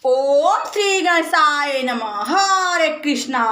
ओम श्री गणेशाय नमः। हरे कृष्णा,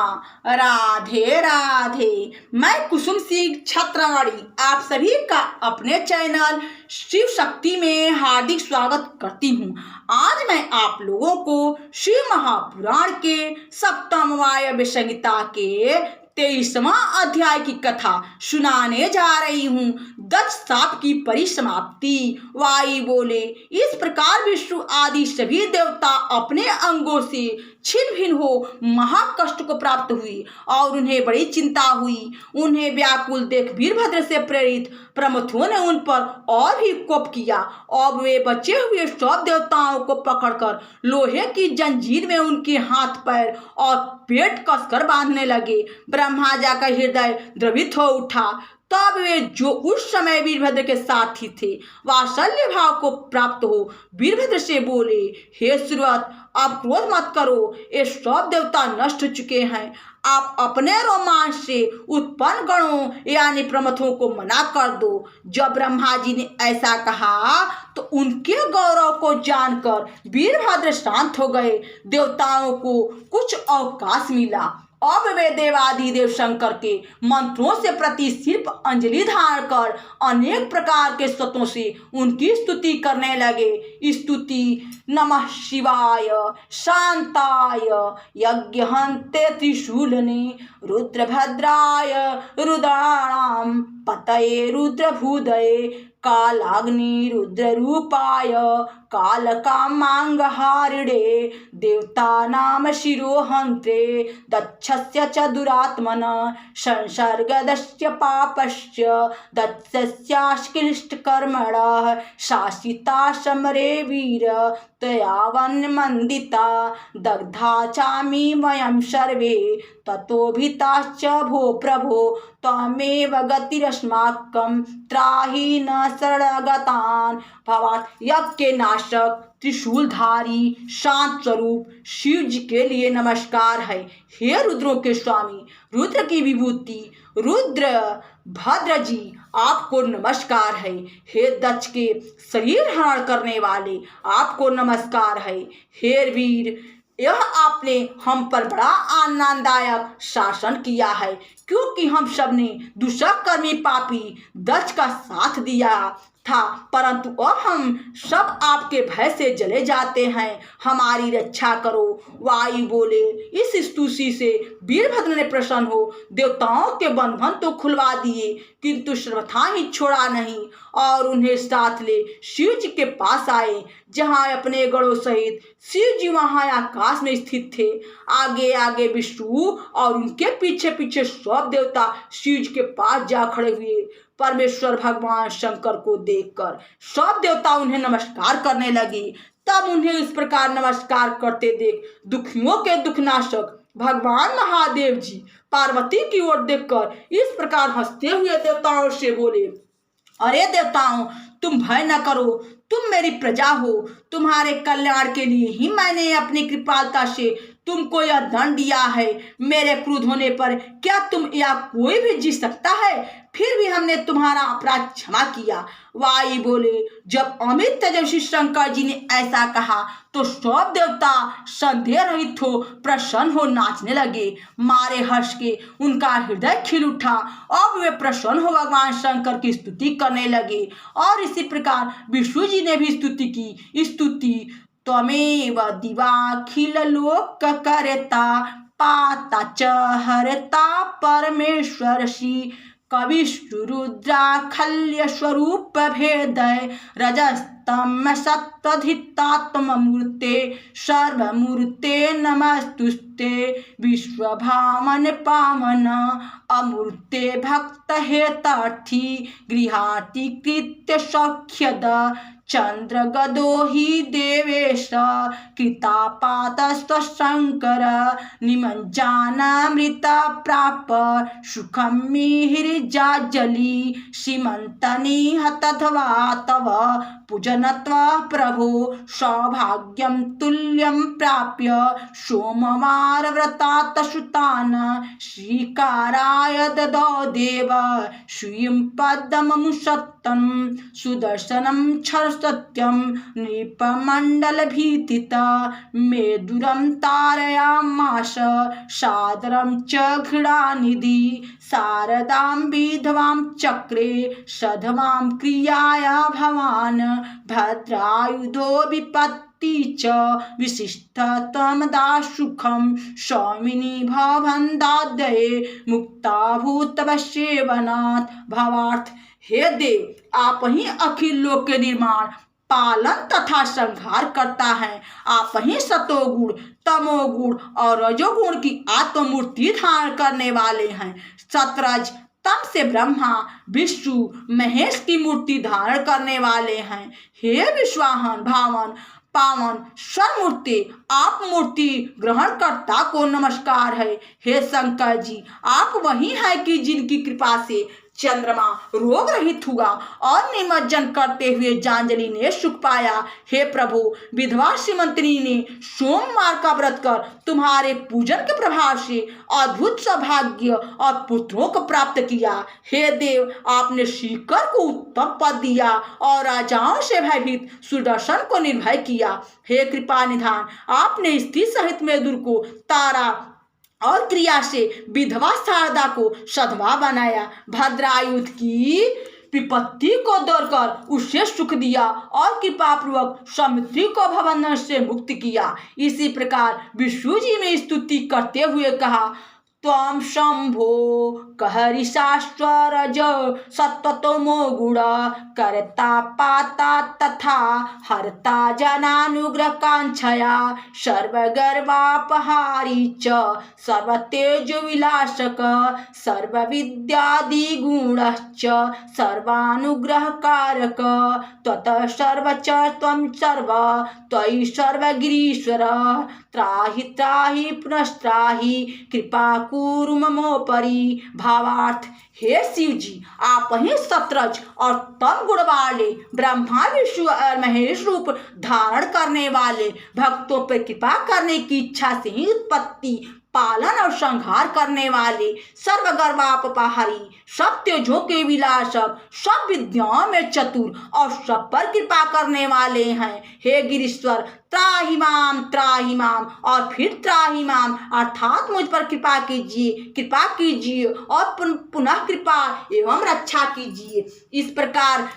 राधे राधे। मैं कुसुम सिंह छत्रवाड़ी आप सभी का अपने चैनल शिव शक्ति में हार्दिक स्वागत करती हूँ। आज मैं आप लोगों को शिव महापुराण के सप्तम वायव्य संहिता के 23वां अध्याय की कथा सुनाने जा रही हूँ। दक्ष शाप की परिसमाप्ति। वायु बोले, इस प्रकार विष्णु आदि सभी देवता अपने अंगों से छिन्न भिन्न हो महाकष्ट को प्राप्त हुई और उन्हें बड़ी चिंता हुई। उन्हें व्याकुल देख वीरभद्र से प्रेरित प्रमथुओं ने उन पर और भी कोप किया और वे बचे हुए सब देवताओं को पकड़कर लोहे की जंजीर में उनके हाथ पैर और पेट कसकर बांधने लगे। ब्रह्मा जी का हृदय द्रवित हो उठा। तब वे जो उस समय वीरभद्र के साथी थे वात्सल्य भाव को प्राप्त हो वीरभद्र से बोले, हे सुरवत, अब क्रोध मत करो, ये सब देवता नष्ट हो चुके हैं। आप अपने रोमांच से उत्पन्न गणों यानी प्रमथों को मना कर दो। जब ब्रह्मा जी ने ऐसा कहा तो उनके गौरव को जानकर वीरभद्र शांत हो गए। देवताओं को कुछ अवकाश मिला। अब वे देवाधिदेव शंकर के मंत्रों से प्रति सिर्फ अंजलि धारण कर अनेक प्रकार के स्तोत्रों से उनकी स्तुति करने लगे। स्तुति नमः शिवाय शांताय यज्ञहन्ते त्रिशूलने रुद्रभद्राय रुद्राणां पतये रुद्रभूदये कालाग्नि रुद्ररूपाय कालकामांगहारिणे देवतानां शिरोहन्त्रे दक्षस्य च दुरात्मनः संसर्गदस्य पापस्य दक्षस्याश्क्लिष्टकर्मणः शासिता समरे वीर त्वयावन्मन्दिता दग्धा चामि वयं सर्वे ततोभिताश्च भो प्रभो त्वमेव गतिरस्माकं त्राहि न शरणगतान्। भावार्थ, यज्ञ के नाशक त्रिशूलधारी शांत स्वरूप शिव जी के लिए नमस्कार है। हे रुद्रों के स्वामी, रुद्र की विभूति रुद्र भद्र जी आपको नमस्कार है। हे दक्ष के शरीर हरण करने वाले आपको नमस्कार है। हे वीर, यह आपने हम पर बड़ा आनंददायक शासन किया है, क्योंकि हम सब ने दुष्कर्मी पापी दक्ष का साथ दिया था, परंतु अब हम सब आपके भय से जले जाते हैं। हमारी रक्षा करो। वायु बोले, इस स्तुति से वीरभद्र ने प्रसन्न हो देवताओं के बंधन तो खुलवा दिए, किंतु सर्वथा ही छोड़ा नहीं और उन्हें साथ ले शिव जी के पास आए, जहाँ अपने गणों सहित शिव जी वहाँ आकाश में स्थित थे। आगे आगे विष्णु और उनके पीछे पीछे सब देवता शिव जी के पास जा खड़े हुए। परमेश्वर भगवान शंकर को देखकर सब देवता उन्हें नमस्कार करने लगे। तब उन्हें इस प्रकार नमस्कार करते देख दुखियों के दुखनाशक भगवान महादेव जी पार्वती की ओर देखकर इस प्रकार हंसते हुए देवताओं से बोले, अरे देवताओं, तुम भय न करो, तुम मेरी प्रजा हो। तुम्हारे कल्याण के लिए ही मैंने अपनी कृपालता से तुमको यह दंड दिया है। मेरे क्रोध होने पर क्या तुम या कोई भी जी सकता है? फिर भी हमने तुम्हारा अपराध क्षमा किया। वायु बोले, जब अमित तेजस्वी शंकर जी ने ऐसा कहा तो सब देवता संदेह रहित हो प्रसन्न हो नाचने लगे। मारे हर्ष के उनका हृदय खिल उठा। अब वे प्रसन्न हो भगवान शंकर की स्तुति करने लगे और इसी प्रकार विष्णु जी ने भी स्तुति की। स्तुति त्वमेव दिवाखिल लोक करता पाता च हरता परमेश्वरसि कविष्णुरुद्राखल्य स्वरूप भेदय रजस्तम सत्त्वधितात्ममूर्ते सर्वमूर्ते नमस्तुस्ते विश्वभावन पावन अमूर्ते भक्त हेतार्थी गृहाति कृत्य सख्यद चंद्र गदो हि देवेश कृतापातस्त्व शंकर निमज्जानामृत प्राप सुखम मिहिर्जाजली सीमंतनी हतध्वा तव पूजनत्व प्रभो सौभाग्यम तुल्यम प्राप्य सोमवार व्रतात सुतान श्रीकाराय ददौ देव श्रीं पद्ममुसत्ते सुदर्शनं क्षरसत्यं नृपमण्डलभीतिता मेदुरं तारयामास सादरं च घृणानिधि शारदां विधवां चक्रे सधवां क्रियाया भवान् भद्रायुधो विपत्ति च विशिष्टतमदाशुखं स्वामिनी भवन्दादये मुक्ताभूतवश्येवनाथ। भावार्थ, हे देव, आप ही अखिल लोक के निर्माण, पालन तथा संहार करता है। आप ही सतोगुण, तमोगुण और रजोगुण की आत्ममूर्ति धारण करने वाले हैं। सतरज तम से ब्रह्मा विष्णु महेश की मूर्ति धारण करने वाले हैं। हे विश्वाहन भावन पावन स्वमूर्ति, आप मूर्ति ग्रहणकर्ता को नमस्कार है। हे शंकर जी, आप वही हैं कि जिनकी कृपा से चंद्रमा रोग रहित हुआ और निमज्जन करते हुए जांजलि ने सुख पाया। हे प्रभु, विधवा श्रीमंतनी ने सोमवार का व्रत कर तुम्हारे पूजन के प्रभाव से अद्भुत सौभाग्य और पुत्रों को प्राप्त किया। हे देव, आपने सीकर को उत्तम पद दिया और राजाओं से भयभीत सुदर्शन को निर्भय किया। हे कृपा निधान, आपने स्त्री सहित मेदुर को तारा और क्रिया से विधवा शारदा को सधवा बनाया। भद्रायुध की विपत्ति को दूर कर उसे सुख दिया और कृपा पूर्वक समिति को भवन से मुक्त किया। इसी प्रकार विष्णु जी में स्तुति करते हुए कहा, त्वं शंभो कहरिशास्त्ररज सत्वतमो गुण करता पाता तथा हरता जनानुग्रह कांक्षया सर्वगर्वापहारी च सर्वतेज विलासक सर्वविद्यादिगुणश्च सर्वानुग्रहकारक त्वतः सर्व च त्वं सर्व त्वयि सर्वगिरीश्वर त्राहि त्राहि पुनस्त्राहि कृपा कुरु ममोपरि। भावार्थ, हे शिव जी, आप ही सतरज और तम गुण वाले ब्रह्मा विष्णु और महेश रूप धारण करने वाले, भक्तों पर कृपा करने की इच्छा से ही उत्पत्ति पालन और संहार करने वाले, सर्वगर्वापहारी, सब तेजों के विलासक, सब विद्याओं में चतुर और सब पर कृपा करने वाले हैं। हे गिरीश्वर, त्राहि माम और फिर त्राहि माम अर्थात मुझ पर कृपा कीजिए और पुनः कृपा एवं रक्षा कीजिए। इस प्रकार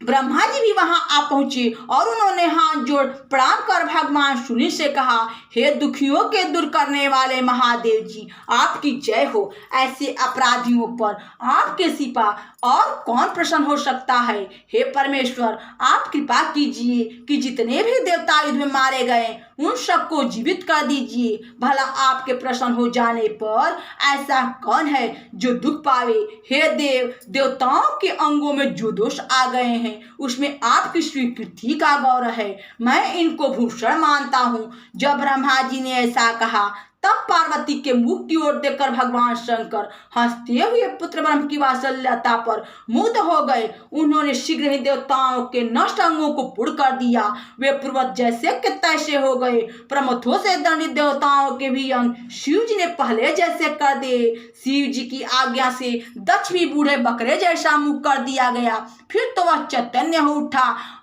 ब्रह्मा जी भी वहां आ पहुंचे और उन्होंने हाथ जोड़ प्रणाम कर भगवान सूर्य से कहा, हे दुखियों के दूर करने वाले महादेव जी, आपकी जय हो। ऐसे अपराधियों पर आपके सिवा और कौन प्रसन्न हो सकता है। हे परमेश्वर, आप कृपा कीजिए कि जितने भी देवता युद्ध में मारे गए उन सबको जीवित कर दीजिए। भला आपके प्रसन्न हो जाने पर ऐसा कौन है जो दुख पावे। हे देव, देवताओं के अंगों में जो दोष आ गए हैं उसमें आपकी स्वीकृति का गौरव है। मैं इनको भूषण मानता हूँ। जब ब्रह्मा जी ने ऐसा कहा तब पार्वती के मुख की ओर देखकर भगवान शंकर हंसते हुए पुत्र ब्रह्म की वात्सल्यता पर मुग्ध हो गए। उन्होंने शीघ्र ही देवताओं के नष्ट अंगों को पूर्ण कर दिया। वे पूर्वज जैसे के तैसे हो गए। प्रमथों से दंडित देवताओं के भी अंग शिव जी ने पहले जैसे कर दिए। शिव जी की आज्ञा से दक्ष भी बूढ़े बकरे जैसा मुख कर दिया गया। फिर तो वह चैतन्य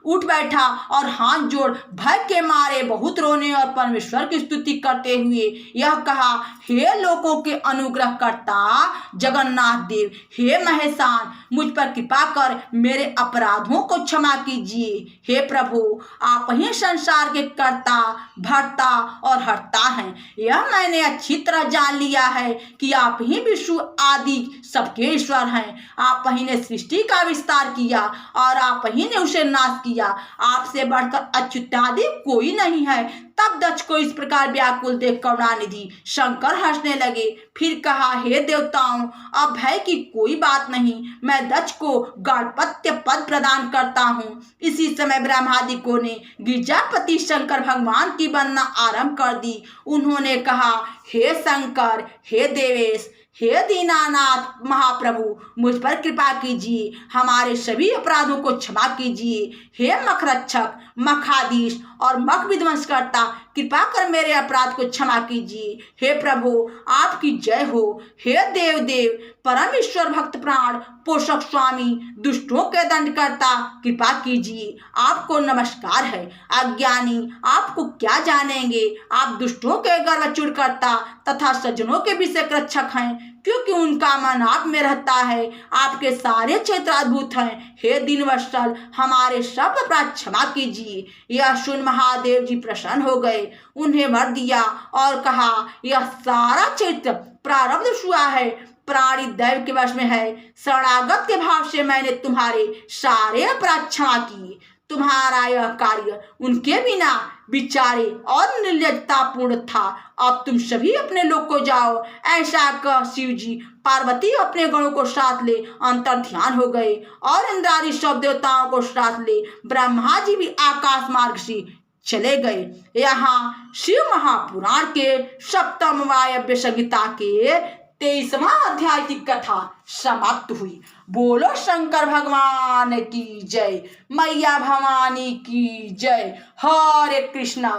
उठ बैठा और हाथ जोड़ भय के मारे बहुत रोने और परमेश्वर की स्तुति करते हुए यह कहा, हे लोकों के अनुग्रह करता जगन्नाथ देव, हे महेशान, मुझ पर कृपा कर मेरे अपराधों को क्षमा कीजिए। हे प्रभु, आप ही संसार के कर्ता भरता और हरता हैं। यह मैंने अच्छी तरह जान लिया है कि आप ही विष्णु आदि सबके ईश्वर हैं। आप ही ने सृष्टि का विस्तार किया और आप ही ने उसे नाश किया। आपसे बढ़कर अच्युतादि कोई नहीं है। तब दक्ष को इस प्रकार व्याकुल देख करुणानिधि शंकर हंसने लगे। फिर कहा, हे देवताओं, अब भय की कोई बात नहीं। मैं दक्ष को गार्हपत्य पद प्रदान करता हूँ। इसी समय ब्रह्मादिकों ने गिरिजापति शंकर भगवान की वंदना आरंभ कर दी। उन्होंने कहा, हे शंकर, हे देवेश, हे दीनानाथ महाप्रभु, मुझ पर कृपा कीजिए, हमारे सभी अपराधों को क्षमा कीजिए। हे मखरक्षक, मखाधीश और मख विध्वंस करता, कृपा कर मेरे अपराध को क्षमा कीजिए। हे प्रभु आपकी जय हो। हे देव देव परम ईश्वर भक्त प्राण पोषक स्वामी दुष्टों के दंड करता, कृपा कीजिए। आपको नमस्कार है। अज्ञानी आपको क्या जानेंगे, आप दुष्टों के गर्व चूर करता तथा सज्जनों के विषय रक्षक हैं, क्योंकि उनका मन आप में रहता है। आपके सारे क्षेत्र अद्भुत हैं। हे दीनवत्सल हमारे सब अपराध क्षमा कीजिए। यह सुन महादेव जी प्रसन्न हो गए, उन्हें वर दिया और कहा, यह सारा क्षेत्र प्रारब्ध हुआ है, प्राणी दैव के वश में है। शरणागत के भाव से मैंने तुम्हारे सारे अपराध क्षमा किए। तुम्हारा यह कार्य उनके बिना विचारे और निर्लजतापूर्ण था। अब तुम सभी अपने लोग को जाओ। ऐसा कह शिव जी पार्वती अपने गणों को साथ ले अंतर ध्यान हो गए और इंद्रादि सब देवताओं को साथ ले ब्रह्मा जी भी आकाश मार्ग से चले गए। यहाँ शिव महापुराण के सप्तम वायव्य संहिता के 23वां अध्याय की कथा समाप्त हुई। बोलो शंकर भगवान की जय, मैया भवानी की जय। हरे कृष्णा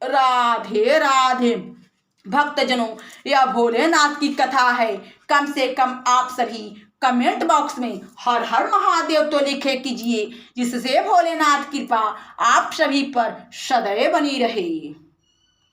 राधे राधे। भक्तजनों यह भोलेनाथ की कथा है। कम से कम आप सभी कमेंट बॉक्स में हर हर महादेव तो लिखे कीजिए, जिससे भोलेनाथ कृपा आप सभी पर सदैव बनी रहे।